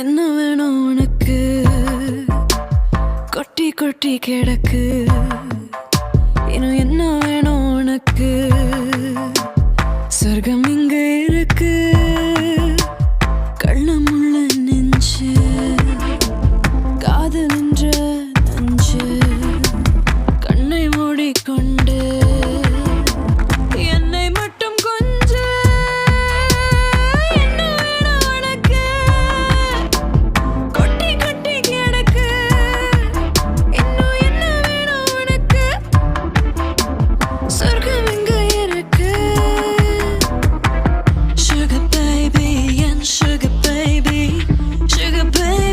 என்ன வேணும் உனக்கு? கொட்டி கொட்டி கிடக்கு. இன்னும் என்ன வேணும் உனக்கு? சொர்க்கம் இங்க இருக்கு. கள்ளமுள்ள நெஞ்சு காதல் என்ற